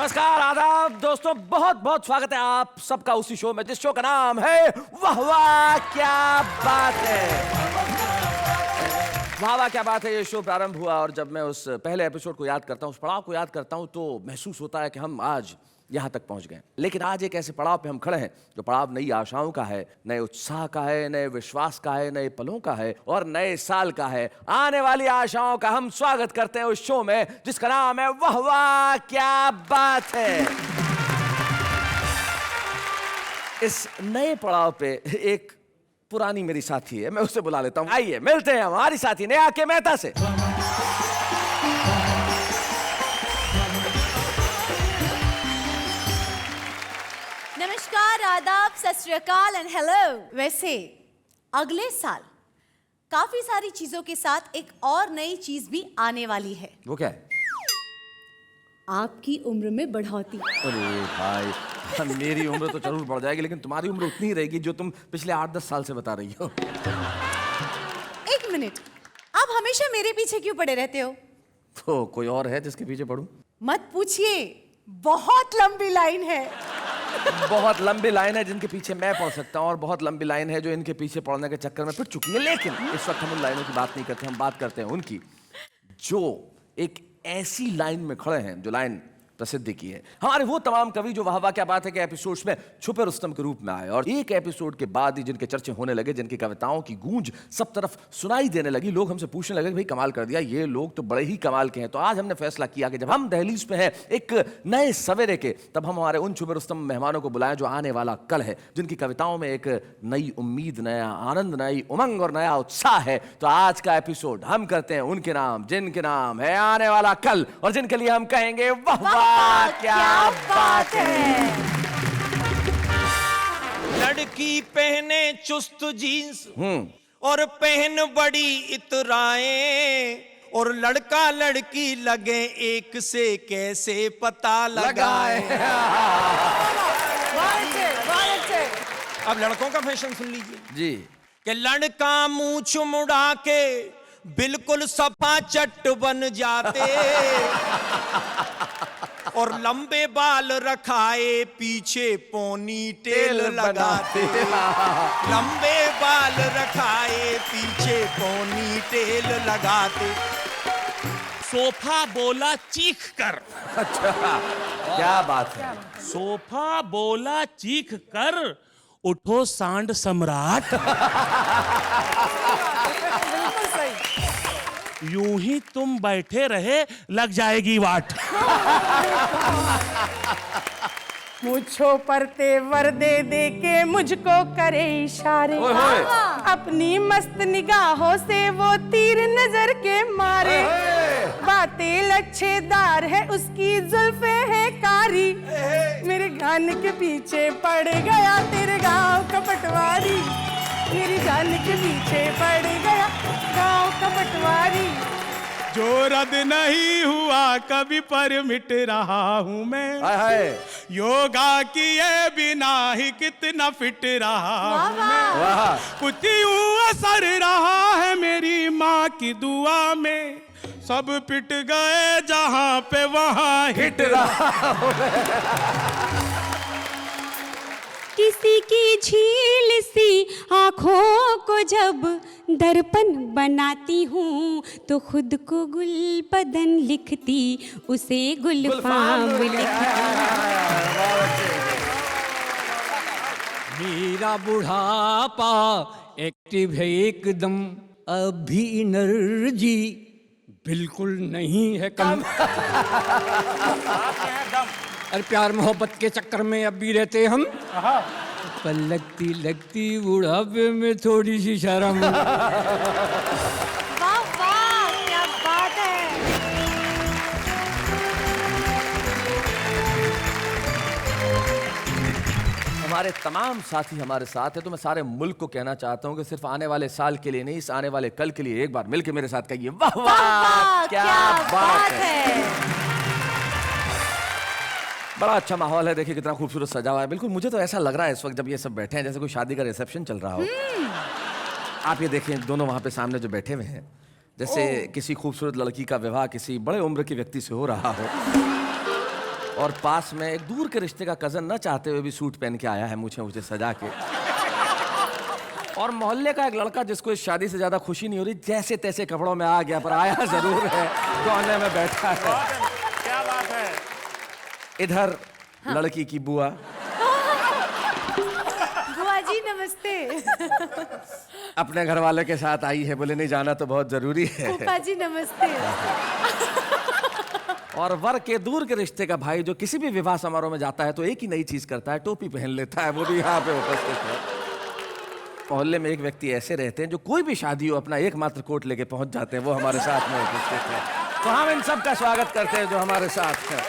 नमस्कार, आदाब दोस्तों, बहुत बहुत स्वागत है आप सबका उसी शो में जिस शो का नाम है वाह वाह क्या बात है। वाह वाह क्या बात है। ये शो प्रारंभ हुआ और जब मैं उस पहले एपिसोड को याद करता हूँ, उस पड़ाव को याद करता हूँ, तो महसूस होता है कि हम आज यहाँ तक पहुँच गए। लेकिन आज एक ऐसे पड़ाव पे हम खड़े हैं जो पड़ाव नई आशाओं का है, नए उत्साह का है, नए विश्वास का है, नए पलों का है और नए साल का है। आने वाली आशाओं का हम स्वागत करते हैं उस शो में जिसका नाम है वाह वाह क्या बात है। इस नए पड़ाव पे एक पुरानी मेरी साथी है, मैं उसे बुला लेता हूँ। आइए मिलते हैं हमारी साथी नेहा के मेहता से। नमस्कार, आदाब, सत श्री अकाल एंड हेलो। वैसे अगले साल काफी सारी चीजों के साथ एक और नई चीज भी आने वाली है। वो क्या है? आपकी उम्र में बढ़ोतरी। अरे भाई, मेरी उम्र तो जरूर बढ़ जाएगी, लेकिन तुम्हारी उम्र उतनी ही रहेगी जो तुम पिछले 8-10 साल से बता रही हो। एक मिनट, आप हमेशा मेरे पीछे क्यों पड़े रहते हो? तो कोई और है जिसके पीछे पड़ूं? मत पूछिए, बहुत लंबी लाइन है। बहुत लंबी लाइन है जिनके पीछे मैं पड़ सकता हूँ और बहुत लंबी लाइन है जो इनके पीछे पड़ने के चक्कर में पिट चुकी है। लेकिन इस वक्त हम उन लाइनों की बात नहीं करते, हम बात करते हैं उनकी जो एक ऐसी लाइन में खड़े हैं जो लाइन प्रसिद्धि की है। हमारे वो तमाम कवि जो वाह वाह क्या बात है के एपिसोड्स में छुपे रुस्तम के रूप में आए और एक एपिसोड के बाद ही जिनके चर्चे होने लगे, जिनकी कविताओं की गूंज सब तरफ सुनाई देने लगी, लोग हमसे पूछने लगे भाई कमाल कर दिया, ये लोग तो बड़े ही कमाल के हैं। तो आज हमने फैसला किया कि जब हम दहलीज पे हैं एक नए सवेरे के, तब हम हमारे उन छुपे रुस्तम मेहमानों को बुलाएं जो आने वाला कल है, जिनकी कविताओं में एक नई उम्मीद, नया आनंद, नई उमंग और नया उत्साह है। तो आज का एपिसोड हम करते हैं उनके नाम जिनके नाम है आने वाला कल और जिनके लिए हम कहेंगे वाह क्या बात है। लड़की पहने चुस्त जीन्स और पहन बड़ी इतराएं और लड़का लड़की लगे एक से कैसे पता लगाए। अब लड़कों का फैशन सुन लीजिए जी कि लड़का मूंछ मुड़ा के बिल्कुल सफा चट बन जाते और लंबे बाल रखाए पीछे पोनी टेल लगाते। लंबे बाल रखाए पीछे पोनी टेल लगाते। सोफा बोला चीख कर। अच्छा, क्या बात है। सोफा बोला चीख कर, उठो सांड सम्राट। यूं ही तुम बैठे रहे लग जाएगी वाट। मुझो पर तेवर दे दे के मुझको करे इशारे, अपनी मस्त निगाहों से वो तीर नजर के मारे। बातें लच्छेदार है उसकी जुल्फे है कारी, मेरे गाने के पीछे पड़ गया तेरे गाँव का पटवारी। मेरी जान के पीछे पड़ गया गाँव का पटवारी। जो रद्द नहीं हुआ कभी पर मिट रहा हूँ मैं, योगा किए बिना ही कितना फिट रहा हूँ मैं। कुछ यूं असर रहा है मेरी माँ की दुआ में, सब पिट गए जहाँ पे वहाँ हिट रहा हूँ। किसी की झील सी आँखों को जब दर्पण बनाती हूँ तो खुद को गुलबदन लिखती, उसे गुलफाम लिखती। मेरा बुढ़ापा एक्टिव है एकदम, अभी एनर्जी बिल्कुल नहीं है कम। अरे प्यार मोहब्बत के चक्कर में अब भी रहते हम, पर लगती लगती बुढ़ापे में थोड़ी सी शर्म। वाह वाह क्या बात है। हमारे तमाम साथी हमारे साथ है, तो मैं सारे मुल्क को कहना चाहता हूँ कि सिर्फ आने वाले साल के लिए नहीं, इस आने वाले कल के लिए एक बार मिलके मेरे साथ कहिए वाह वाह क्या बात है। बड़ा अच्छा माहौल है, देखिए कितना खूबसूरत सजा हुआ है। बिल्कुल मुझे तो ऐसा लग रहा है इस वक्त जब ये सब बैठे हैं जैसे कोई शादी का रिसेप्शन चल रहा हो। आप ये देखिए दोनों वहाँ पे सामने जो बैठे हुए हैं, जैसे किसी खूबसूरत लड़की का विवाह किसी बड़े उम्र के व्यक्ति से हो रहा हो। और पास में एक दूर के रिश्ते का कजन न चाहते हुए भी सूट पहन के आया है, मुझे सजा के। और मोहल्ले का एक लड़का जिसको इस शादी से ज्यादा खुशी नहीं हो रही, जैसे तैसे कपड़ों में आ गया, पर आया जरूर है, कोने में बैठा है। क्या बात है। इधर लड़की की बुआ। बुआ जी नमस्ते। अपने घर वाले के साथ आई है, बोले नहीं जाना तो बहुत जरूरी है। फूफा जी नमस्ते। और वर के दूर के रिश्ते का भाई जो किसी भी विवाह समारोह में जाता है तो एक ही नई चीज करता है, टोपी पहन लेता है, वो भी यहाँ पे उपस्थित है। मोहल्ले में एक व्यक्ति ऐसे रहते हैं जो कोई भी शादी हो अपना एकमात्र कोट लेके पहुंच जाते हैं, वो हमारे साथ में उपस्थित है। तो हम इन सब का स्वागत करते हैं जो हमारे साथ है।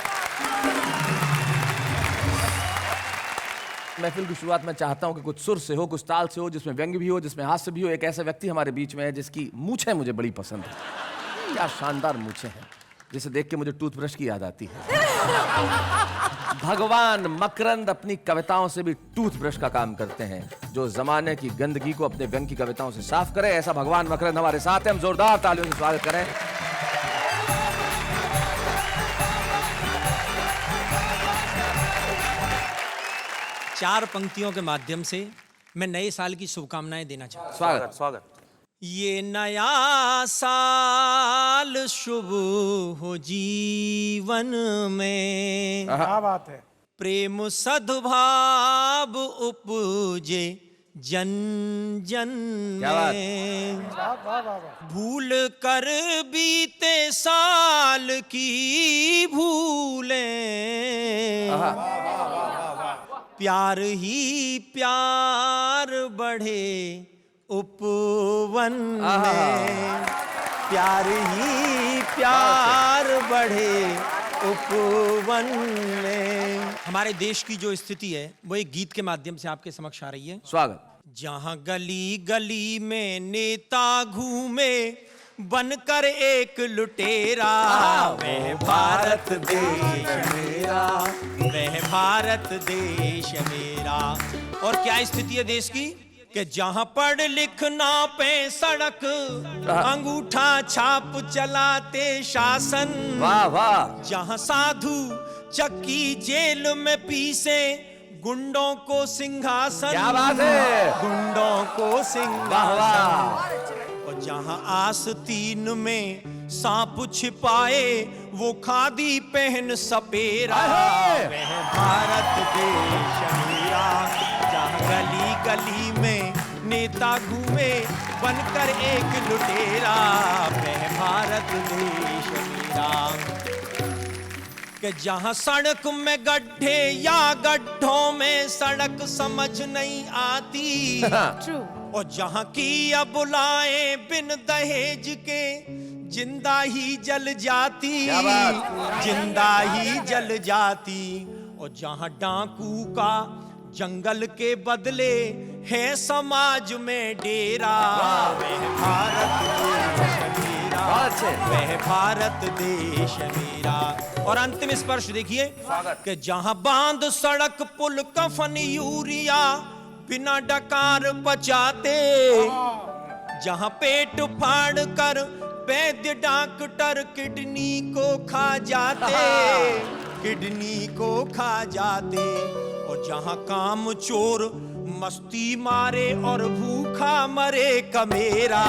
महफिल की शुरुआत में चाहता हूं कि कुछ सुर से हो, कुछ ताल से हो, जिसमें व्यंग्य भी हो, जिसमें हास्य भी हो। एक ऐसा व्यक्ति हमारे बीच में है जिसकी मूछें मुझे बड़ी पसंद है। क्या शानदार मूछें हैं, जिसे देख के मुझे टूथब्रश की याद आती है। भगवान मकरंद अपनी कविताओं से भी टूथब्रश का काम करते हैं, जो जमाने की गंदगी को अपने व्यंग्य की कविताओं से साफ करे। ऐसा भगवान मकरंद हमारे साथ है, हम जोरदार तालियों से स्वागत करें। चार पंक्तियों के माध्यम से मैं नए साल की शुभकामनाएं देना चाहता हूं। स्वागत स्वागत। ये नया साल शुभ हो जीवन में, क्या बात है। प्रेम सद्भाव उपजे जन जन क्या बात? में। भूल कर बीते साल की भूलें, प्यार ही प्यार बढ़े उपवन में, प्यार ही प्यार बढ़े उपवन में। हमारे देश की जो स्थिति है वो एक गीत के माध्यम से आपके समक्ष आ रही है। स्वागत। जहां गली गली में नेता घूमे बनकर एक लुटेरा, वह भारत देश मेरा, वह भारत देश मेरा। और क्या स्थिति है देश की कि जहां पढ़ लिखना पे सड़क, अंगूठा छाप चलाते शासन। वाह वाह। जहां साधु चक्की जेल में पीसे गुंडों को सिंहासन। क्या बात है। गुंडों को वाह सिंहासन। वाह। और जहां आस्तीन में सांप छिपाए वो खादी पहन सपेरा, वह भारत देश मेरा। जहां गली गली में नेता घूमे बनकर एक लुटेरा, वह भारत देश मेरा। कि जहां सड़क में गड्ढे या गड्ढों में सड़क समझ नहीं आती, और जहां की अब बुलाए बिन दहेज के जिंदा ही जल जाती, जिंदा ही जल जाती। और जहां डाकू का जंगल के बदले है समाज में डेरा, वह भारत देश मेरा, वह भारत देश मेरा। और अंतिम स्पर्श देखिए कि जहां बांध सड़क पुल कफन यूरिया बिना डकार पचाते, जहां पेट फाड़ कर वैद्य डॉक्टर किडनी को खा जाते, किडनी को खा जाते। और जहां काम चोर मस्ती मारे और भूखा मरे कमेरा,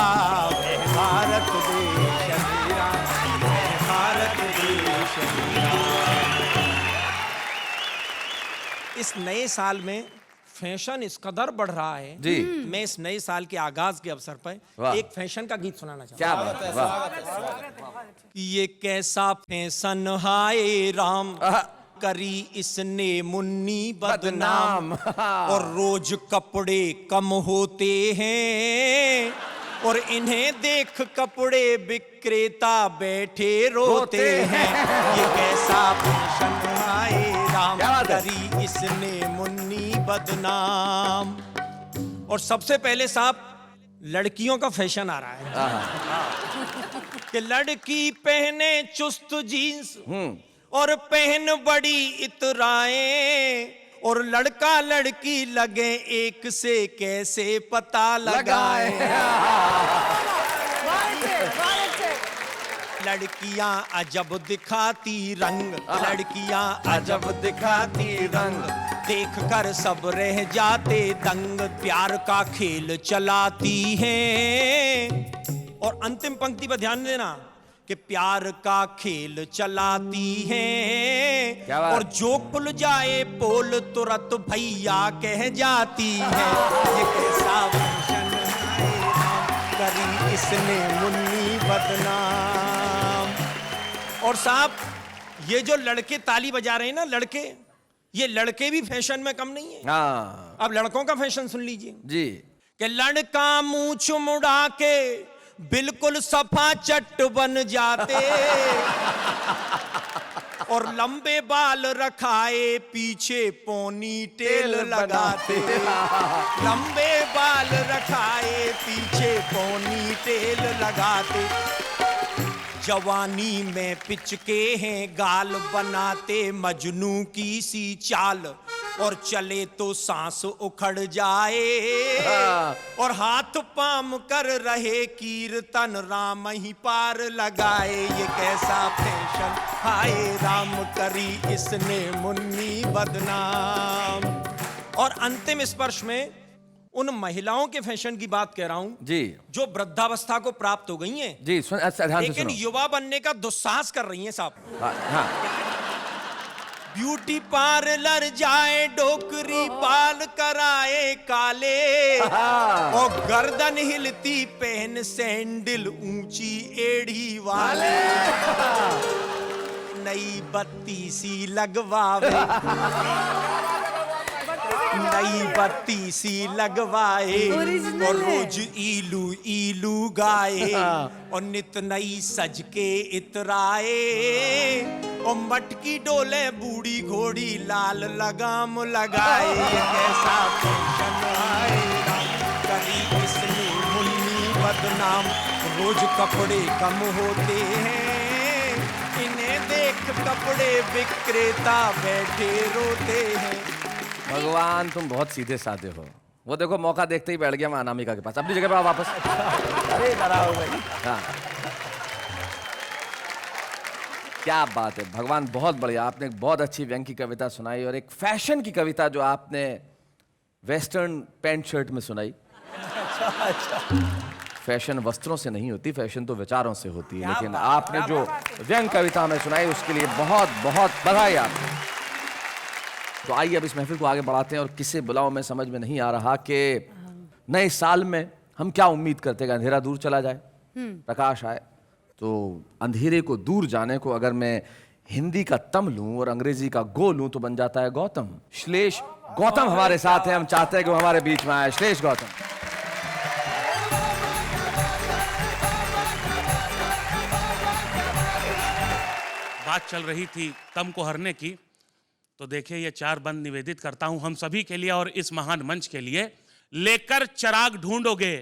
वह भारत देश मेरा, वह भारत देश मेरा। इस नए साल में फैशन इस कदर बढ़ रहा है जी। मैं इस नए साल के आगाज के अवसर वाह। पर एक फैशन का गीत सुनाना चाहता क्या बात है। वाह। ये कैसा फैशन हाय राम, करी इसने मुन्नी बदनाम। और रोज कपड़े कम होते हैं और इन्हें देख कपड़े विक्रेता बैठे रोते हैं। ये कैसा फैशन हाय राम, करी इसने मुन्नी बदनाम। और सबसे पहले साहब लड़कियों का फैशन आ रहा है कि लड़की पहने चुस्त जीन्स और पहन बड़ी इतराएं, और लड़का लड़की लगे एक से कैसे पता लगाए। लड़कियां अजब दिखाती रंग, लड़कियां अजब दिखाती रंग, देख कर सब रह जाते दंग, प्यार का खेल चलाती हैं। और अंतिम पंक्ति पर ध्यान देना कि प्यार का खेल चलाती हैं, क्या बात? और जो खुल जाए पोल तुरंत भैया कह जाती है। ये कैसा फैशन है राम, करी इसने मुन्नी बदनाम। और साहब ये जो लड़के ताली बजा रहे हैं ना, लड़के, ये लड़के भी फैशन में कम नहीं है। हाँ अब लड़कों का फैशन सुन लीजिए जी। कि लड़का मूंछ मुड़ा के बिल्कुल सफा चट बन जाते, और लंबे बाल रखाए पीछे पोनी टेल लगाते, लंबे बाल रखाए पीछे पोनी टेल लगाते, जवानी में पिचके हैं गाल बनाते मजनू की सी चाल, और चले तो सांस उखड़ जाए, और हाथ पाम कर रहे कीर्तन राम ही पार लगाए। ये कैसा फैशन हाय राम, करी इसने मुन्नी बदनाम। और अंतिम स्पर्श में उन महिलाओं के फैशन की बात कह रहा हूं जी, जो वृद्धावस्था को प्राप्त हो गई हैं, जी सुन, अच्छा, ध्यान से लेकिन सुनो। युवा बनने का दुस्साहस कर रही हैं साहब। हाँ, हाँ। ब्यूटी पार्लर जाए, डोकरी बाल कराए काले, और गर्दन हिलती पहन सैंडल ऊंची एड़ी वाले, नई बत्ती सी लगवावे, नई बत्ती सी लगवाए, और रोज इलू इलू गाए, और नित नई सज के इतराए, और मटकी डोले बूढ़ी घोड़ी लाल लगाम लगाए। ये कैसा फैशन आए राम, करी इसने मुन्नी बदनाम, रोज कपड़े कम होते हैं, इन्हें देख कपड़े विक्रेता बैठे रोते हैं। भगवान तुम बहुत सीधे साधे हो। वो देखो मौका देखते ही बैठ गया मैं अनामिका के पास, अपनी जगह पे आओ वापस। अरे जरा हो गई। हाँ क्या बात है, भगवान बहुत बढ़िया। आपने एक बहुत अच्छी व्यंग की कविता सुनाई, और एक फैशन की कविता जो आपने वेस्टर्न पैंट शर्ट में सुनाई। फैशन वस्त्रों से नहीं होती, फैशन तो विचारों से होती है। लेकिन आपने जो व्यंग कविता हमें सुनाई उसके लिए बहुत बहुत बधाई आपको। तो आइए अब इस महफिल को आगे बढ़ाते हैं, और किसे बुलाओ मैं समझ में नहीं आ रहा कि नए साल में हम क्या उम्मीद करते हैं। अंधेरा दूर चला जाए, प्रकाश आए। तो अंधेरे को दूर जाने को अगर मैं हिंदी का तम लूं और अंग्रेजी का गो लूं तो बन जाता है गौतम। श्लेष गौतम हमारे साथ हैं, हम चाहते हैं कि वो हमारे बीच में आए। श्लेष गौतम। बात चल रही थी तम को हरने की, तो देखिए ये चार बंद निवेदित करता हूं हम सभी के लिए और इस महान मंच के लिए। लेकर चिराग ढूंढोगे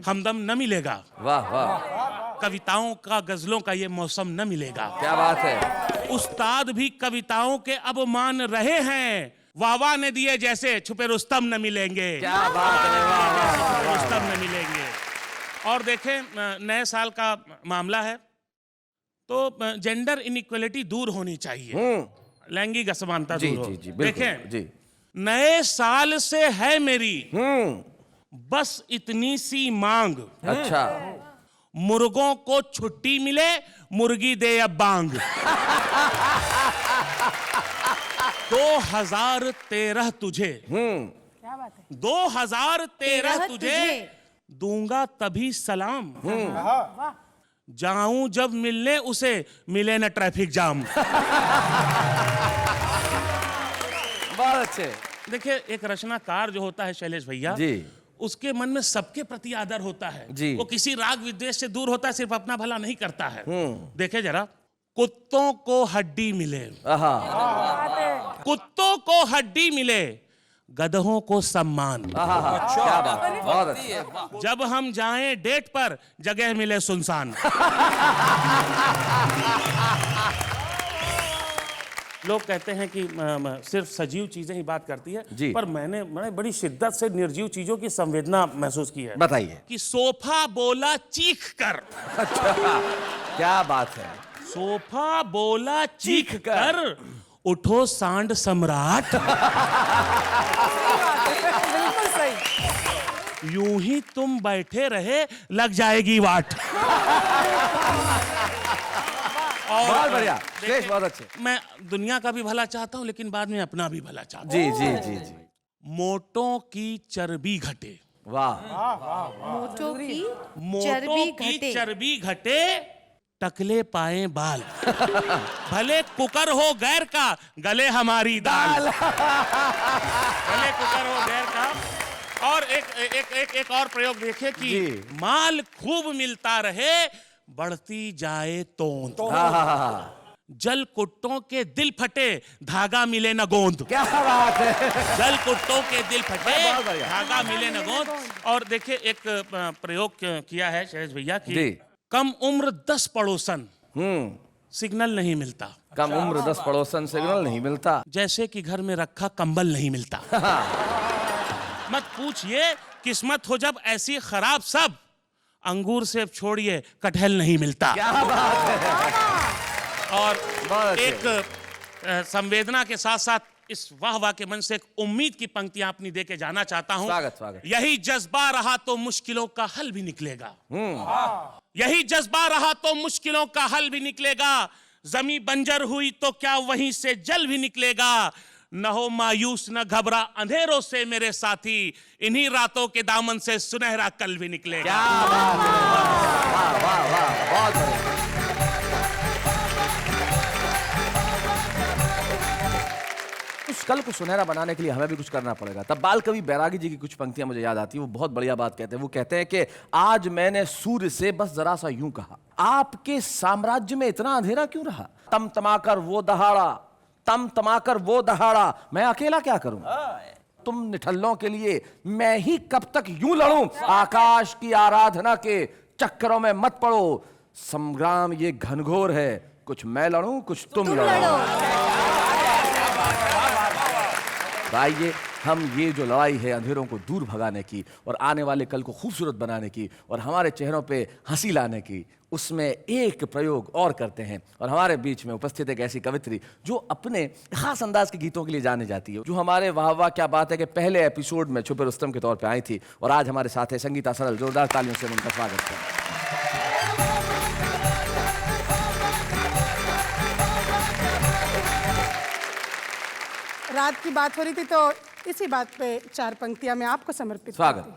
हमदम न मिलेगा, वाह वाह, कविताओं का गजलों का ये मौसम न मिलेगा। क्या बात है। उस्ताद भी कविताओं के अब मान रहे हैं, वावा ने दिए जैसे छुपे रुस्तम न मिलेंगे। क्या बात है, वाह वाह वाह, रुस्तम न मिलेंगे। और देखें नए साल का मामला है तो जेंडर इनइक्वलिटी दूर होनी चाहिए, लैंगिक असमानता जी दूर हो। जी जी बिल्कुल देखें जी। नए साल से है मेरी बस इतनी सी मांग, अच्छा, मुर्गों को छुट्टी मिले, मुर्गी दे अब बांग। 2013 तुझे, 2013 तुझे दूंगा तभी सलाम, जाऊं जब मिलने उसे मिले न ट्रैफिक जाम। बहुत अच्छे। देखिए एक रचनाकार जो होता है शैलेश भैया जी, उसके मन में सबके प्रति आदर होता है जी। वो किसी राग विद्वेष से दूर होता है, सिर्फ अपना भला नहीं करता है। देखे जरा, कुत्तों को हड्डी मिले, आहा, कुत्तों को हड्डी मिले, गधों को सम्मान। आहा, क्या बात, बहुत अच्छा। जब हम जाएं डेट पर जगह मिले सुनसान। लोग कहते हैं कि सिर्फ सजीव चीजें ही बात करती है, पर मैंने बड़ी शिद्दत से निर्जीव चीजों की संवेदना महसूस की है। बताइए। कि सोफा बोला चीख कर, क्या बात है। सोफा बोला चीख कर, उठो सांड सम्राट। बिल्कुल सही। यूं ही तुम बैठे रहे लग जाएगी वाट। बहुत बढ़िया, शेष बहुत अच्छे। मैं दुनिया का भी भला चाहता हूं, लेकिन बाद में अपना भी भला चाहता जी जी जी जी। हूं। मोटों की चर्बी घटे, वाह। मोटों की मोटों की चर्बी घटे, टकले पाए बाल। भले कुकर हो गैर का, गले हमारी दाल। भले कुकर हो गैर का। और एक और प्रयोग देखिए कि माल खूब मिलता रहे, बढ़ती जाए तोंद। जल कुट्टों के दिल फटे, धागा मिले न गोंद। क्या बात है। जल कुट्टों के दिल फटे, बहुत बढ़िया। धागा मिले न गोंद। और देखिए एक प्रयोग किया है शैलेश भैया जी। की, कम उम्र 10 पड़ोसन, सिग्नल नहीं मिलता। कम उम्र 10 पड़ोसन, सिग्नल नहीं मिलता। जैसे कि घर में रखा कंबल नहीं मिलता। मत पूछिए किस्मत हो जब ऐसी खराब, सब अंगूर से छोड़िए कटहल नहीं मिलता। क्या बात है। और बहुत एक संवेदना के साथ साथ इस वाह वाह के मन से एक उम्मीद की पंक्तियां अपनी दे के जाना चाहता हूं। स्वागत स्वागत। यही जज्बा रहा तो मुश्किलों का हल भी निकलेगा। यही जज्बा रहा तो मुश्किलों का हल भी निकलेगा। जमी बंजर हुई तो क्या वहीं से जल भी निकलेगा। न हो मायूस न घबरा अंधेरों से मेरे साथी, इन्हीं रातों के दामन से सुनहरा कल भी निकलेगा। क्या बात है। वाह वाह वाह, बहुत बढ़िया। उस कल को सुनहरा बनाने के लिए हमें भी कुछ करना पड़ेगा। तब बाल कवि बैरागी जी की कुछ पंक्तियां मुझे याद आती है। वो बहुत बढ़िया बात कहते हैं। वो कहते हैं कि आज मैंने सूर्य से बस जरा सा यूं कहा, आपके साम्राज्य में इतना अंधेरा क्यों रहा। तम तमाकर वो दहाड़ा, तम तमाकर वो दहाड़ा, मैं अकेला क्या करूं। तुम निठल्लों के लिए मैं ही कब तक यूं लड़ूं। आकाश की आराधना के चक्करों में मत पड़ो, संग्राम ये घनघोर है, कुछ मैं लड़ूं कुछ तुम लड़ो। आइए हम ये जो लड़ाई है अंधेरों को दूर भगाने की और आने वाले कल को खूबसूरत बनाने की और हमारे चेहरों पे हंसी लाने की, उसमें एक प्रयोग और करते हैं। और हमारे बीच में उपस्थित एक ऐसी कवित्री जो अपने खास अंदाज के गीतों के लिए जाने जाती है, जो हमारे वाह वाह क्या बात है के पहले एपिसोड में छुपे रुस्तम के तौर पे आई थी और आज हमारे साथ है संगीता सरल। जोरदार तालियों से उनका स्वागत करें। रात की बात हो रही थी तो इसी बात पे 4 पंक्तियां मैं आपको समर्पित स्वागत। करती हूं।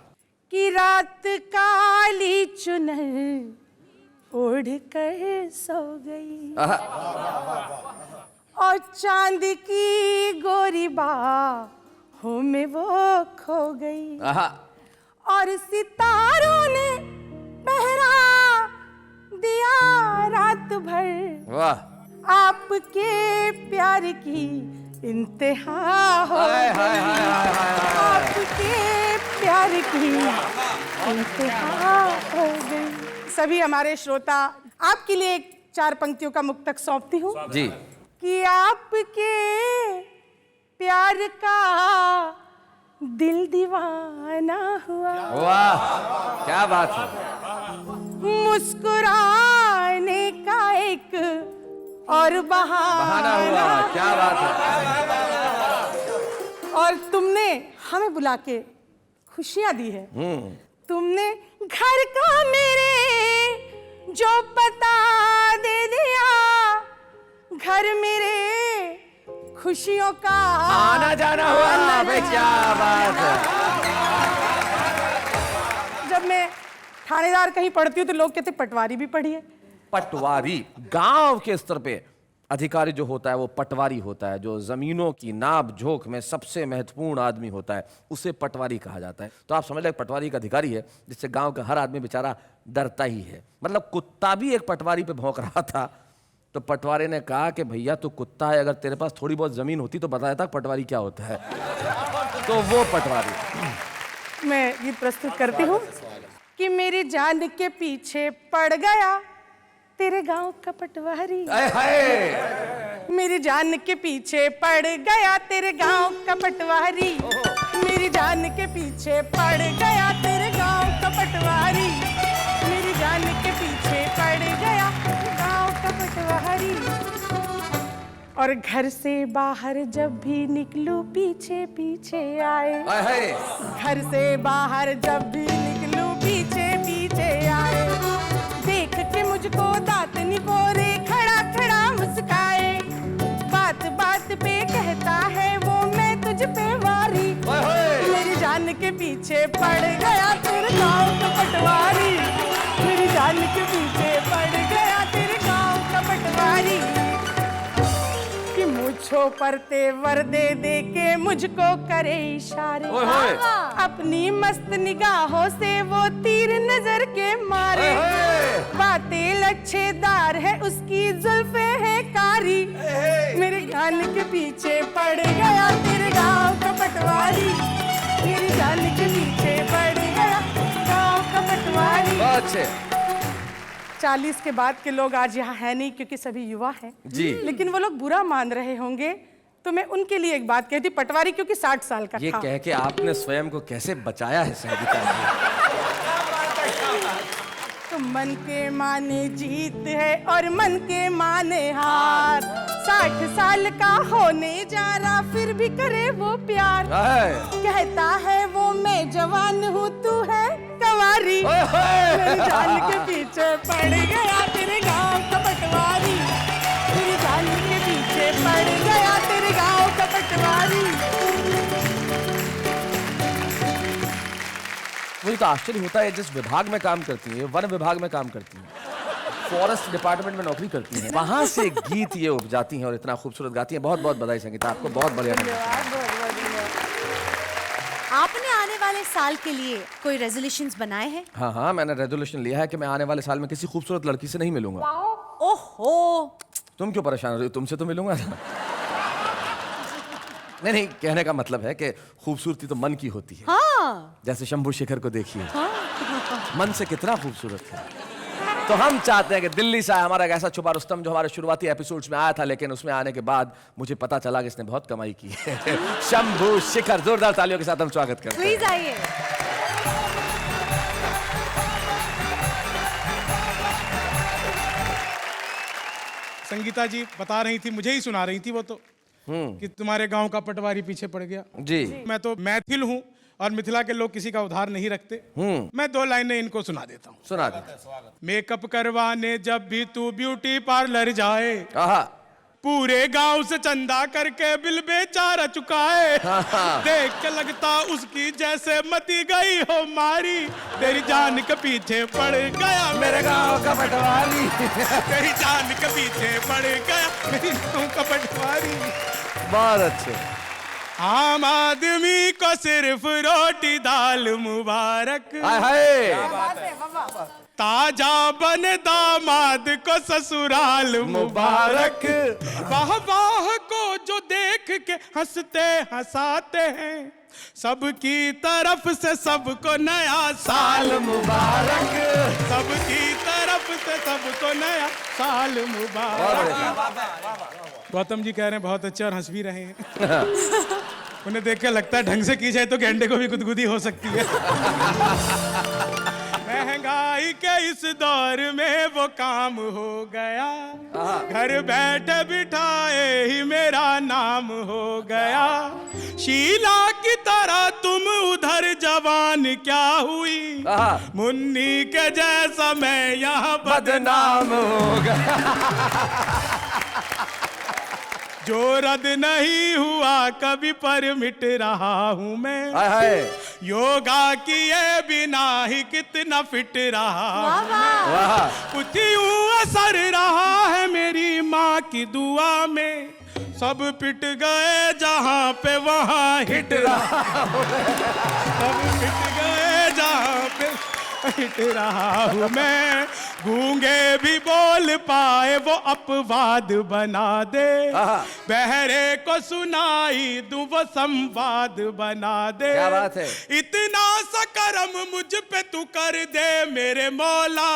कि रात काली चुनर ओढ़ कर सो गई और चांद की गोरी बाहों में वो खो गई और सितारों ने पहरा दिया रात भर। वाह। आपके प्यार की इंतहा हो गई, आपके प्यार की इंतहा हो गई। सभी हमारे श्रोता आपके लिए 4 पंक्तियों का मुक्तक सौंपती हूँ जी। कि आपके प्यार का दिल दीवाना हुआ। वाह क्या बात है। मुस्कुराने का एक और बहाना हुआ। क्या बात है। और तुमने हमें बुला के खुशियां दी है। तुमने घर का मेरे जो पता दे दिया, घर मेरे खुशियों का आना जाना हुआ। भाई क्या बात है। जब मैं थानेदार कहीं पढ़ती हूँ तो लोग कहते पटवारी भी पढ़ी है। पटवारी गांव के स्तर पे अधिकारी जो होता है वो पटवारी होता है। जो जमीनों की नाप झोंक में सबसे महत्वपूर्ण आदमी होता है उसे पटवारी कहा जाता है। तो आप समझ लें पटवारी एक अधिकारी है जिससे गांव का हर आदमी बेचारा डरता ही है। मतलब कुत्ता भी एक पटवारी पे भौंक रहा था तो पटवारी ने कहा कि भैया तू कुत्ता है, अगर तेरे पास थोड़ी बहुत जमीन होती तो बता देता पटवारी क्या होता है। तो वो पटवारी। मैं गीत प्रस्तुत करती हूँ कि मेरी जान के पीछे पड़ गया तेरे गांव का पटवारी। मेरी जान के पीछे पड़ गया तेरे गांव का पटवारी। मेरी जान के पीछे पड़ गया तेरे गांव का पटवारी। मेरी जान के पीछे पड़ गया और घर से बाहर जब भी निकलूं पीछे पीछे आए। हाय हाय। घर से बाहर जब भी निकलूं पीछे पीछे आए। देख के मुझको दांत निपोरे खड़ा खड़ा मुस्काए। बात बात पे कहता है वो मैं तुझ पे वारी। मेरी जान के पीछे पड़ गया तेरे गाँव का पटवारी। मेरी जान के पीछे पड़ गया तेरे गाँव का पटवारी। कि मुझो पर तेवर दे दे के मुझको करे इशारे। अपनी मस्त निगाहों से वो तीर नजर के मारे। बातें लच्छेदार है उसकी जुल्फे है कारी। मेरे जान के पीछे पड़ गया तेरे गाँव का पटवारी। मेरी जान के पीछे पड़ गया गाँव का पटवारी। बहुत अच्छे। 40 के बाद के लोग आज यहाँ है नहीं क्योंकि सभी युवा हैं जी। लेकिन वो लोग बुरा मान रहे होंगे तो मैं उनके लिए एक बात कहती। पटवारी क्योंकि 60 साल का ये था। कह के आपने स्वयं को कैसे बचाया है संगीता जी? तो मन के माने जीत है और मन के माने हार। 60 साल का होने जा रहा फिर भी करे वो प्यार। कहता है वो मैं जवान हूँ तू है कवारी। मेरी जान के पीछे पड़ गया तेरे गाँव का पटवारी। मेरी जान के पीछे पड़ गया तेरे गाँव का पटवारी। मुझे तो आश्चर्य होता है जिस विभाग में काम करती है, वन विभाग में काम करती है, फॉरेस्ट डिपार्टमेंट में नौकरी करती हैं, वहां से गीत ये उपजाती हैं और इतना खूबसूरत गाती हैं। बहुत बहुत बधाई संगीता, आपको बहुत बढ़िया। आपने आने वाले साल के लिए कोई रेजोल्यूशंस बनाए हैं? हाँ हाँ, मैंने रेजोल्यूशन लिया है कि मैं आने वाले साल में किसी खूबसूरत लड़की से नहीं मिलूंगा। ओहो, तुम क्यों परेशान हो रही हो? तुमसे तो मिलूंगा। नहीं नहीं, कहने का मतलब है कि खूबसूरती तो मन की होती है। हाँ। जैसे शंभू शेखर को देखिए, मन से कितना खूबसूरत है। तो हम चाहते हैं कि दिल्ली से आया हमारा एक ऐसा छुपा रुस्तम जो हमारे शुरुआती एपिसोड्स में आया था, लेकिन उसमें आने के बाद मुझे पता चला कि इसने बहुत कमाई की है। शंभू शेखर, जोरदार तालियों के साथ हम स्वागत करते हैं। प्लीज आइए। संगीता जी बता रही थी, मुझे ही सुना रही थी वो तो, कि तुम्हारे गांव का पटवारी पीछे पड़ गया। जी। मैं तो मैथिल हूँ और मिथिला के लोग किसी का उधार नहीं रखते। मैं 2 लाइनें इनको सुना देता हूँ। सुना दे। मेकअप करवाने जब भी तू ब्यूटी पार्लर जाए, आहा। पूरे गांव से चंदा करके बिल बेचारा चुकाए। देख के लगता उसकी जैसे मती गई हो मारी। तेरी जान के पीछे पड़ गया मेरे गांव का पटवारी। तेरी जान के पीछे पड़ गया मेरे गांव का पटवारी। बहुत अच्छे। आम आदमी को सिर्फ रोटी दाल मुबारक। हाय हाय। ताजा बने दामाद को ससुराल मुबारक। वाह वाह को जो देख के हंसते हंसाते हैं, सबकी तरफ से सबको नया साल मुबारक। सबकी तरफ से सबको नया साल मुबारक। गौतम जी कह रहे हैं बहुत अच्छे और हंस भी रहे हैं। उन्हें देख के लगता है ढंग से की जाए तो गेंडे को भी गुदगुदी हो सकती है। महंगाई के इस दौर में वो काम हो गया, घर बैठे बिठाए ही मेरा नाम हो गया। शीला की तरह तुम उधर जवान क्या हुई, मुन्नी के जैसा मैं यहाँ बदनाम हो गया। जो रद्द नहीं हुआ कभी पर मिट रहा हूँ मैं। योगा किए बिना ही कितना फिट रहा मैं। कुछ यूं असर रहा है मेरी माँ की दुआ में, सब पिट गए जहाँ पे वहाँ हिट रहा। सब पिट गए जहाँ पे हिट रहा हूँ मैं। गूंगे भी बोल पाए वो अपवाद बना दे, बहरे को सुनाई दूं वो संवाद बना दे। क्या बात है। इतना सा करम मुझ पे तू कर दे मेरे मौला,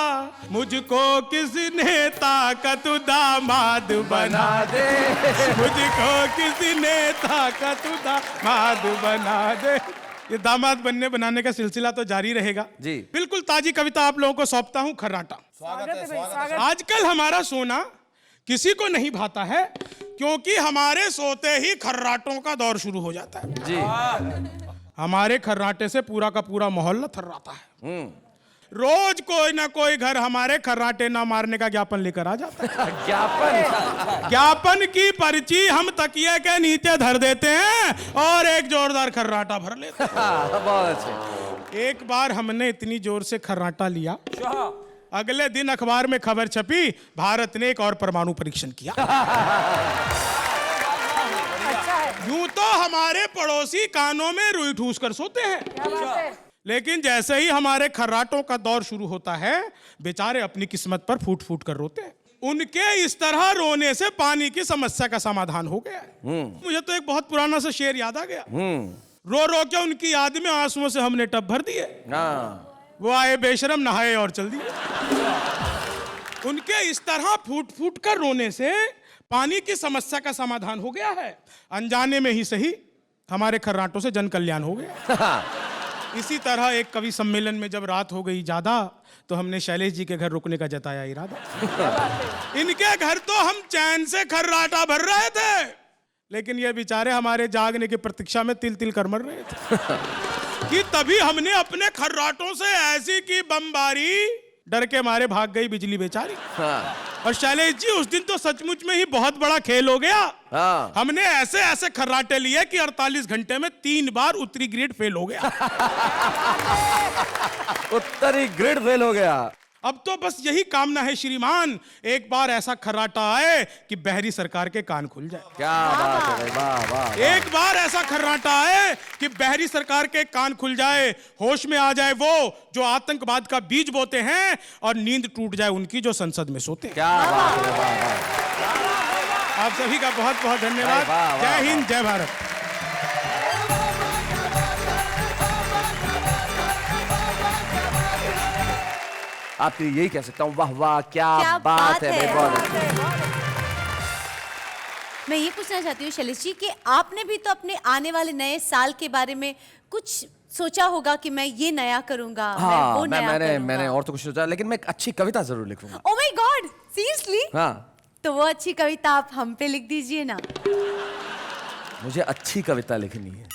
मुझको किसी नेता का तू दामाद बना दे। मुझको किसी नेता का तू दामाद बना दे। ये दामाद बनने बनाने का सिलसिला तो जारी रहेगा जी। बिल्कुल ताजी कविता आप लोगों को सौंपता हूँ, खर्राटा। स्वागत है भाई, स्वागत। आजकल हमारा सोना किसी को नहीं भाता है, क्योंकि हमारे सोते ही खर्राटों का दौर शुरू हो जाता है जी। हमारे खर्राटे से पूरा का पूरा मोहल्ला थर्राता है। रोज कोई ना कोई घर हमारे खर्राटे ना मारने का ज्ञापन लेकर आ जाता है। ज्ञापन की पर्ची हम तकिए के नीचे धर देते हैं और एक जोरदार खर्राटा भर लेते हैं। बहुत अच्छे। एक बार हमने इतनी जोर से खर्राटा लिया, अगले दिन अखबार में खबर छपी, भारत ने एक और परमाणु परीक्षण किया। यूं तो हमारे पड़ोसी कानों में रुई ठूस कर सोते हैं, लेकिन जैसे ही हमारे खर्राटों का दौर शुरू होता है, बेचारे अपनी किस्मत पर फूट फूट कर रोते हैं। उनके इस तरह रोने से पानी की समस्या का समाधान हो गया है। मुझे तो एक बहुत पुराना सा शेर याद आ गया। रो रो के उनकी याद में आंसुओं से हमने टब भर दिए। वो आए बेशरम, नहाए और चल दिए। उनके इस तरह फूट फूट कर रोने से पानी की समस्या का समाधान हो गया है। अनजाने में ही सही हमारे खर्राटों से जन कल्याण हो गया। इसी तरह एक कवि सम्मेलन में जब रात हो गई ज्यादा, तो हमने शैलेश जी के घर रुकने का जताया इरादा। इनके घर तो हम चैन से खर्राटा भर रहे थे, लेकिन ये बेचारे हमारे जागने की प्रतीक्षा में तिल तिल कर मर रहे थे। कि तभी हमने अपने खर्राटों से ऐसी की बमबारी, डर के मारे भाग गई बिजली बेचारी। और शैलेश जी, उस दिन तो सचमुच में ही बहुत बड़ा खेल हो गया। हमने ऐसे ऐसे खर्राटे लिए कि 48 घंटे में 3 बार उत्तरी ग्रिड फेल हो गया। उत्तरी ग्रिड फेल हो गया। अब तो बस यही कामना है श्रीमान, एक बार ऐसा खर्राटा आए कि बहरी सरकार के कान खुल जाए। क्या बात है भाई, वाह वाह। एक बार ऐसा खर्राटा आए कि बहरी सरकार के कान खुल जाए, होश में आ जाए वो जो आतंकवाद का बीज बोते हैं, और नींद टूट जाए उनकी जो संसद में सोते हैं। क्या बात है, वाह वाह। आप सभी का बहुत बहुत धन्यवाद। वाह, वाह, जय हिंद, जय भारत। आप यही कह सकता हूँ, वाह वाह, क्या बात है भाई, बहुत अच्छी। मैं ये पूछना चाहती हूँ शैलेश जी कि आपने भी तो अपने आने वाले नए साल के बारे में कुछ सोचा होगा कि मैं ये नया करूंगा, मैं वो नया करूंगा। मैंने और तो कुछ सोचा, लेकिन मैं एक अच्छी कविता जरूर लिखूंगा। Oh my God, seriously? हाँ। तो वो अच्छी कविता आप हम पे लिख दीजिए ना। मुझे अच्छी कविता लिखनी है,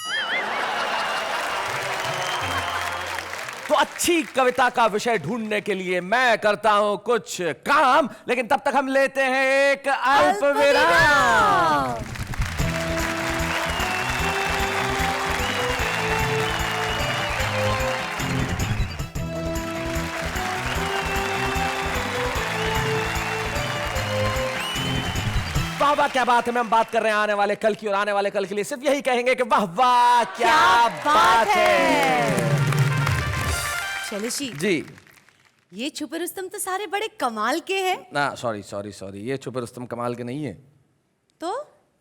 तो अच्छी कविता का विषय ढूंढने के लिए मैं करता हूं कुछ काम, लेकिन तब तक हम लेते हैं एक अल्प विराम। वाह वाह, क्या बात है। हम बात कर रहे हैं आने वाले कल की, और आने वाले कल के लिए सिर्फ यही कहेंगे कि वाह वाह, क्या बात है। शैलेश जी, ये छुपे रुस्तम तो सारे बड़े कमाल के हैं। ना सॉरी सॉरी सॉरी, ये छुपे रुस्तम कमाल के नहीं है। तो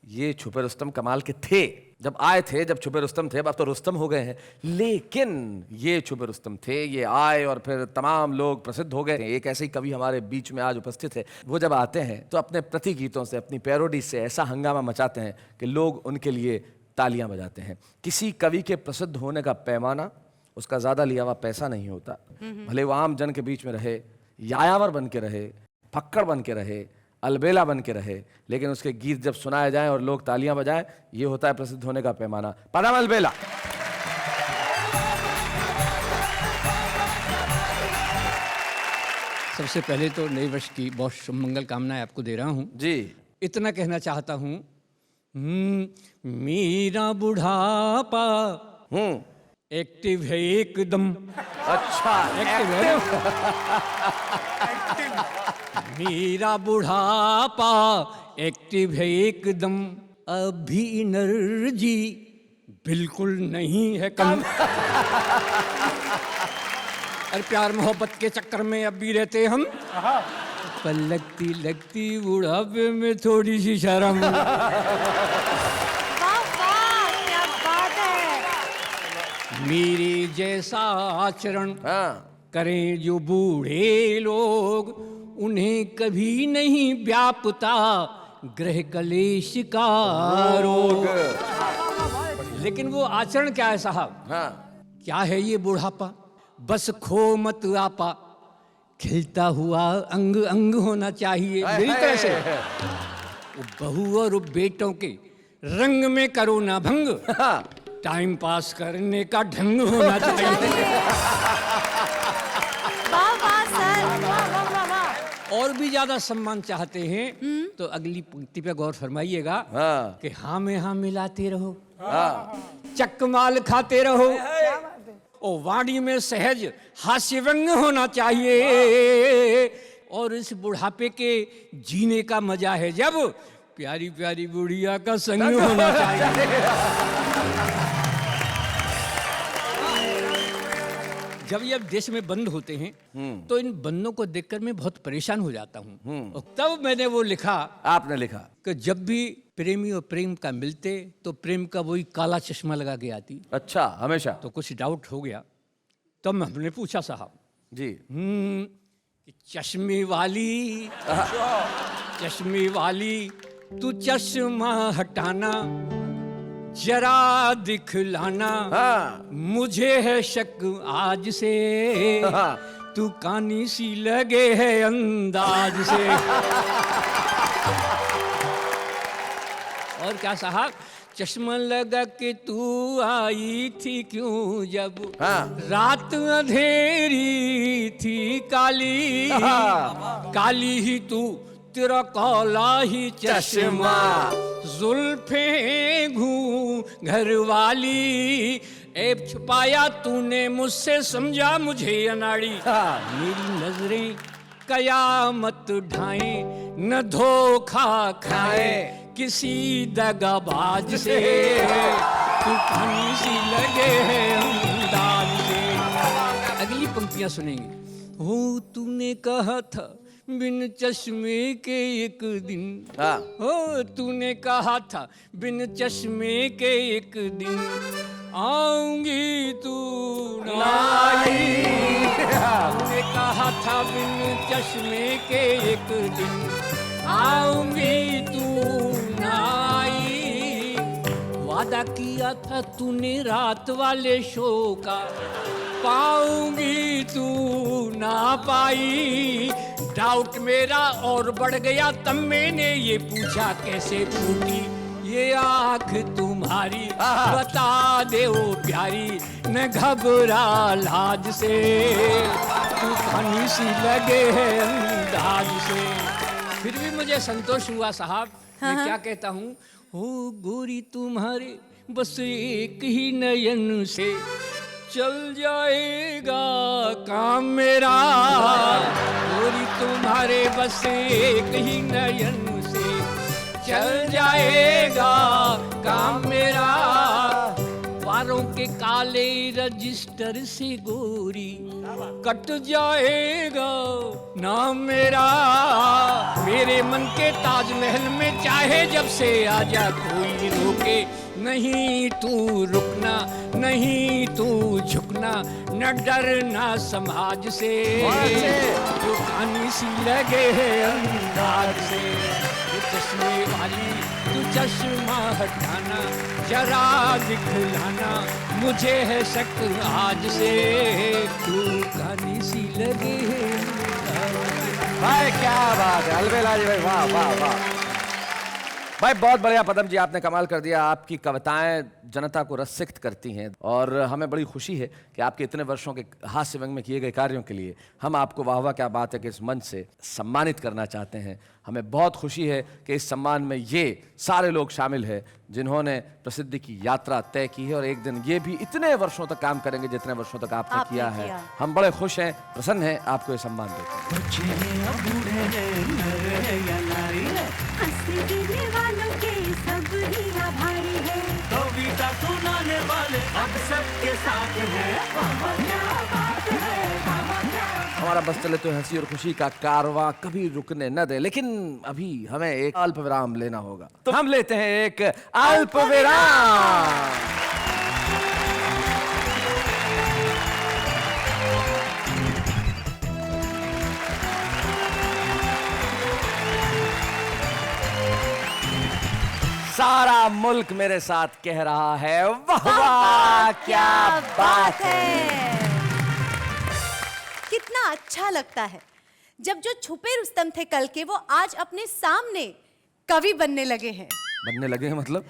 ये छुपे रुस्तम कमाल के थे जब आए थे, जब छुपे रुस्तम थे, अब तो रुस्तम हो गए हैं। लेकिन ये छुपे रुस्तम थे, ये आए और फिर तमाम लोग प्रसिद्ध हो गए। एक ऐसे ही कवि हमारे बीच में आज उपस्थित है। वो जब आते हैं तो अपने प्रति गीतों से, अपनी पैरोडी से ऐसा हंगामा मचाते हैं कि लोग उनके लिए तालियां बजाते हैं। किसी कवि के प्रसिद्ध होने का पैमाना उसका ज्यादा लिया हुआ पैसा नहीं होता। भले वो आम जन के बीच में रहे, यायावर बन के रहे, फक्कड़ बन के रहे, अलबेला बन के रहे, लेकिन उसके गीत जब सुनाए जाएं और लोग तालियां बजाएं, ये होता है प्रसिद्ध होने का पैमाना। पदम अलबेला। सबसे पहले तो नए वर्ष की बहुत शुभ मंगल कामनाएं आपको दे रहा हूँ जी। इतना कहना चाहता हूँ, मेरा बुढ़ापा एक्टिव है एकदम। अच्छा, एक्टिव है। मेरा बुढ़ापा एक्टिव है एकदम, अभी एनर्जी बिल्कुल नहीं है कम। अरे प्यार मोहब्बत के चक्कर में अब भी रहते हम, पर लगती लगती बुढ़ापे में थोड़ी सी शर्म। मेरे जैसा आचरण करें जो बूढ़े लोग, उन्हें कभी नहीं व्यापता ग्रह कलेश का रोग। लेकिन वो आचरण क्या है साहब? क्या है ये बुढ़ापा? बस खो मत आपा, खिलता हुआ अंग अंग होना चाहिए। मेरी तरह से वो बहू और बेटों के रंग में करो ना भंग, टाइम पास करने का ढंग होना चाहिए। वाह वाह सर, और भी ज्यादा सम्मान चाहते हैं तो अगली पंक्ति पे गौर फरमाइएगा कि हाँ में हाँ मिलाते रहो, चकमाल खाते रहो, ओ वाणी में सहज हास्य व्यंग होना चाहिए, और इस बुढ़ापे के जीने का मजा है जब प्यारी प्यारी बुढ़िया का संग होना चाहिए। जब ये देश में बंद होते हैं तो इन बंदों को देखकर मैं बहुत परेशान हो जाता हूँ, और तब मैंने वो लिखा। आपने लिखा कि जब भी प्रेमी और प्रेम का मिलते तो प्रेम का वही काला चश्मा लगा के आती। अच्छा, हमेशा। तो कुछ डाउट हो गया, तब हमने पूछा साहब जी, कि चश्मे वाली तू चश्मा हटाना जरा दिखलाना, मुझे है शक आज से तू कानी सी लगे है अंदाज से। और क्या साहब, चश्मा लगा के तू आई थी क्यों जब रात अंधेरी थी काली, काली ही तू तेरा काला ही चश्मा, जुल्फे घर वाली, ऐब छुपाया तूने मुझसे समझा मुझे अनाड़ी, मेरी नजरें कयामत ढाए न धोखा खाए किसी दगाबाज से, तू पानी सी लगे है अंदाज से। अगली पंक्तियां सुनेंगे। हो तूने कहा था बिन चश्मे के एक दिन, हो तूने कहा था बिन चश्मे के एक दिन आऊंगी तू ना आई, तूने कहा था बिन चश्मे के एक दिन आऊंगी तू ना आई, वादा किया था तूने रात वाले शो का पाऊंगी तू ना पाई, डाउट मेरा और बढ़ गया तब मैंने ये पूछा कैसे फूटी ये आँख तुम्हारी, बता दे ओ प्यारी न घबरा लाज से, तू पानी सी लगे है अंदाज से। फिर भी मुझे संतोष हुआ साहब, मैं क्या कहता हूँ, हो गोरी तुम्हारे बस एक ही नयन से चल जाएगा काम मेरा, गोरी तुम्हारे बस एक ही नयन से चल जाएगा काम मेरा, वारों के काले रजिस्टर से गोरी कट जाएगा नाम मेरा, मेरे मन के ताजमहल में चाहे जब से आजा कोई रोके नहीं तू रुकना नहीं तू झुकना, न डरना समाज से, जो कानी सी लगे है अंदाज से, चश्मे वाली तू चश्मा हटाना जरा दिखलाना, मुझे है शक आज से तू कानी सी लगे है। भाई क्या बात है, अलबेला जी भाई, वाह वाह वाह भाई, बहुत बढ़िया पदम जी, आपने कमाल कर दिया। आपकी कविताएं जनता को रसिक्त करती हैं और हमें बड़ी खुशी है कि आपके इतने वर्षों के हास्य व्यंग में किए गए कार्यों के लिए हम आपको वाह वाह क्या बात है कि इस मंच से सम्मानित करना चाहते हैं। हमें बहुत खुशी है कि इस सम्मान में ये सारे लोग शामिल हैं जिन्होंने प्रसिद्धि की यात्रा तय की है और एक दिन ये भी इतने वर्षों तक काम करेंगे जितने वर्षों तक आपने किया है। हम बड़े खुश हैं, प्रसन्न हैं आपको ये सम्मान देते हमारा बस चले तो हंसी और खुशी का कारवां कभी रुकने न दे, लेकिन अभी हमें एक अल्प विराम लेना होगा, तो हम लेते हैं एक अल्प विराम। सारा मुल्क मेरे साथ कह रहा है वाह वाह क्या बात है। कितना अच्छा लगता है जब जो छुपे रुस्तम थे कल के वो आज अपने सामने कवि बनने लगे हैं। बनने लगे हैं मतलब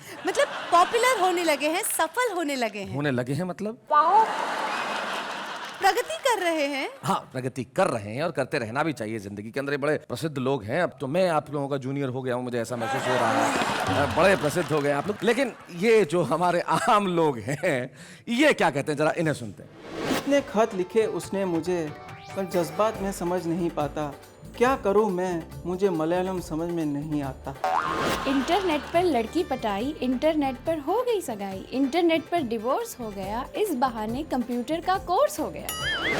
पॉपुलर होने लगे हैं, सफल होने लगे हैं, होने लगे हैं मतलब प्रगति कर रहे हैं। हाँ, प्रगति कर रहे हैं और करते रहना भी चाहिए जिंदगी के अंदर। ये बड़े प्रसिद्ध लोग हैं। अब तो मैं आप लोगों का जूनियर हो गया हूँ, मुझे ऐसा महसूस हो रहा है। बड़े प्रसिद्ध हो गए आप लोग। लेकिन ये जो हमारे आम लोग हैं, ये क्या कहते हैं, जरा इन्हें सुनते हैं। इतने खत लिखे उसने मुझे, पर जज्बात में समझ नहीं पाता। क्या करूं मैं, मुझे मलयालम समझ में नहीं आता। इंटरनेट पर लड़की पटाई, इंटरनेट पर हो गई सगाई, इंटरनेट पर डिवोर्स हो गया, इस बहाने कंप्यूटर का कोर्स हो गया।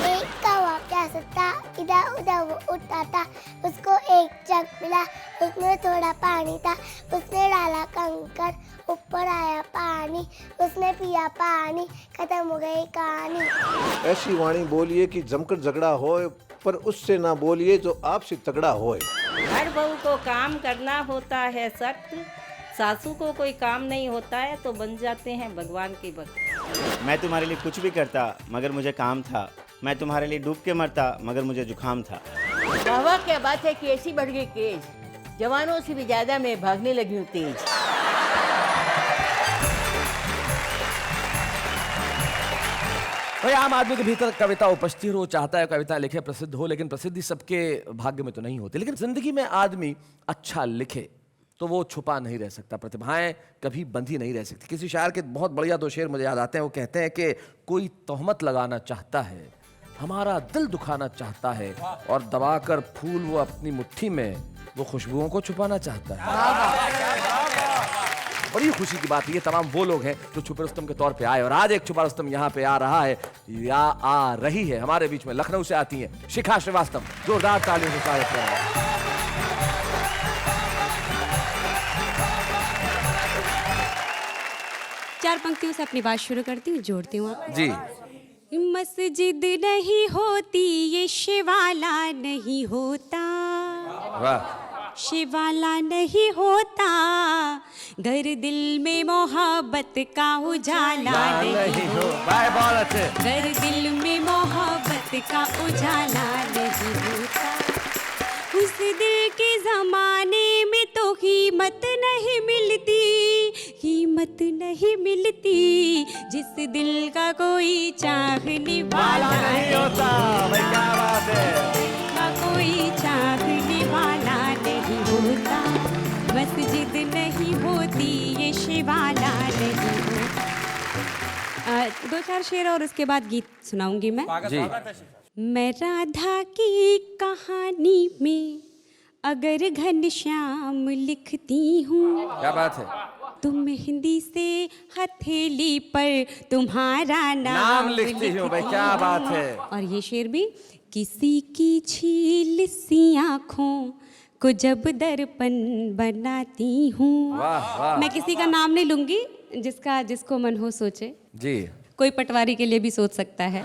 एक कौवा प्यासा था, इधर उधर वो उड़ता था, उसको एक जग मिला, उसमें थोड़ा पानी था, उसने डाला कंकर, ऊपर आया पानी, उसने पिया पानी, खत्म हो गई कहानी। ऐसी वाणी बोलिए कि जमकर झगड़ा होए, पर उससे ना बोलिए जो आपसे तगड़ा होए। हर बहू को काम करना होता है सख्त, सासू को कोई काम नहीं होता है तो बन जाते हैं भगवान के भक्त। मैं तुम्हारे लिए कुछ भी करता मगर मुझे काम था, मैं तुम्हारे लिए डूब के मरता मगर मुझे जुकाम था। वाह क्या बात है कि ऐसी बढ़ गई केस, जवानों से भी ज्यादा मैं भागने लगी हूँ तेज। भाई आम आदमी के भीतर कविता उपस्थित हो, चाहता है कविता लिखे, प्रसिद्ध हो, लेकिन प्रसिद्धि सबके भाग्य में तो नहीं होती। लेकिन जिंदगी में आदमी अच्छा लिखे तो वो छुपा नहीं रह सकता, प्रतिभाएं कभी बंधी नहीं रह सकती। किसी शायर के बहुत बढ़िया दो शेर मुझे याद आते हैं। वो कहते हैं कि कोई तोहमत लगाना चाहता है, हमारा दिल दुखाना चाहता है, और दबाकर फूल वो अपनी मुट्ठी में वो खुशबुओं को छुपाना चाहता है। बड़ी खुशी की बात है, ये तमाम वो लोग हैं जो छुपे रुस्तम के तौर पे आए, और आज एक छुपा रुस्तम यहाँ पे आ रहा है या आ रही है हमारे बीच में। लखनऊ से आती हैं शिखा श्रीवास्तव, जोरदार तालियों से स्वागत करें। चार पंक्तियों से अपनी बात शुरू करती हूँ, जोड़ती हूँ आप जी। मस्जिद नहीं होती ये शिवाला नहीं होता, वाह। शिवाला नहीं होता, घर दिल में मोहब्बत का उजाला नहीं होता, बहुत अच्छे। घर दिल में मोहब्बत का उजाला नहीं होता, उस दिल के जमाने में तो कीमत नहीं मिलती, कीमत नहीं मिलती, जिस दिल का कोई चाहने वाला नहीं होता, क्या बात है, का कोई चाहने वाला नहीं होता, मस्जिद नहीं होती ये शिवाला नहीं होता। दो चार शेर और उसके बाद गीत सुनाऊंगी मैं जी। मैं राधा की कहानी में अगर घनश्याम लिखती हूँ, क्या बात है, तुम मेहंदी से हथेली पर तुम्हारा नाम लिखती हूँ। भाई क्या बात है। और ये शेर भी, किसी की झील सी आँखों को जब दर्पण बनाती हूँ। वाह वाह। मैं किसी का नाम नहीं लूंगी, जिसको मन हो सोचे जी। कोई पटवारी के लिए भी सोच सकता है।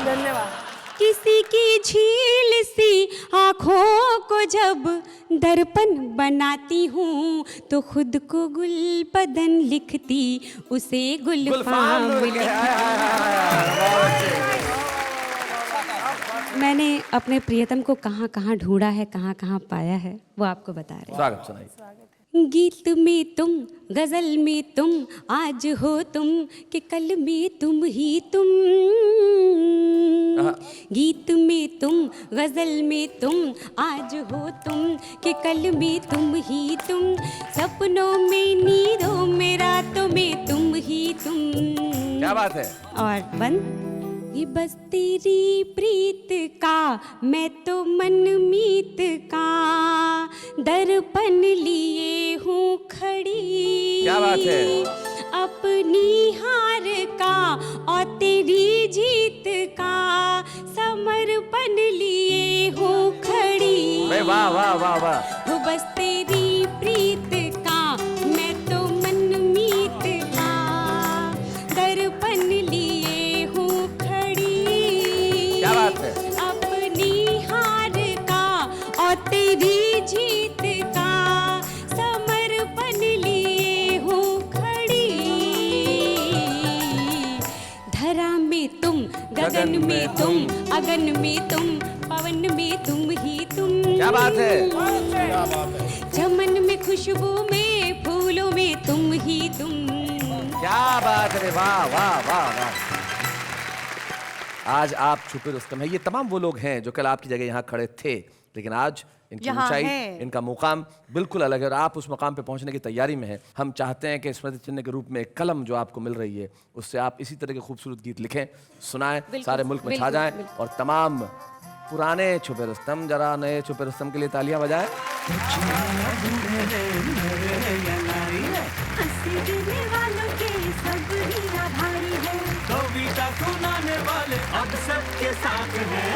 धन्यवाद। किसी की झील सी आँखों को जब दर्पण बनाती हूँ तो खुद को गुलबदन लिखती, उसे गुलफाम लिखती। मैंने अपने प्रियतम को कहाँ कहाँ ढूंढा है, कहाँ कहाँ पाया है, वो आपको बता रहे हैं। स्वागत सुनाइए। गीत में तुम, गजल में तुम, आज हो तुम कि कल में तुम ही तुम, गीत में तुम, गजल में तुम, आज हो तुम कि कल में तुम ही तुम, सपनों में नींदों में रातों में तुम ही तुम। क्या बात है। और बंद, ये बस तेरी प्रीत का मैं तो मनमीत का दर्पण लिए हूँ खड़ी। क्या बात है। अपनी हार का और तेरी जीत का समर्पण लिए हूँ खड़ी। वाह वाह वाह वाह। वो बस तेरी प्रीत का मैं तो मनमीत का दर्पण लिए हूँ खड़ी। क्या बात है। अपनी हार का और तेरी जीत का समर्पण लिए हूँ खड़ी। धरा में तुम, गगन में तुम, अगन में तुम, पवन में तुम ही तुम। क्या बात है। चमन में खुशबू में फूलों में तुम ही तुम। क्या बात है, वाह वाह वाह वाह। आज आप छुपे रुस्तम हैं। ये तमाम वो लोग हैं जो कल आपकी जगह यहाँ खड़े थे, लेकिन आज इनकी यहाँ ऊंचाई, हैं। इनका मुकाम बिल्कुल अलग है और आप उस मुकाम पे पहुंचने की तैयारी में हैं। हम चाहते हैं कि स्मृति चिन्ह के रूप में एक कलम जो आपको मिल रही है, उससे आप इसी तरह के खूबसूरत गीत लिखें, सुनाएं, सारे मुल्क में छा जाएं और तमाम पुराने छुपे रुस्तम जरा नए छुपे रुस्तम के लिए तालियां बजाएं। कविता सुनाने वाले अब सबके साथ हैं।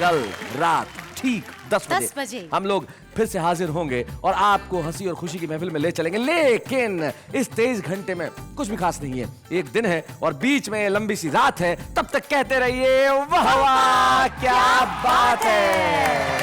कल रात ठीक 10 बजे हम लोग फिर से हाजिर होंगे और आपको हंसी और खुशी की महफिल में ले चलेंगे, लेकिन इस 23 घंटे में कुछ भी खास नहीं है। एक दिन है और बीच में लंबी सी रात है। तब तक कहते रहिए वाह वाह क्या बात है।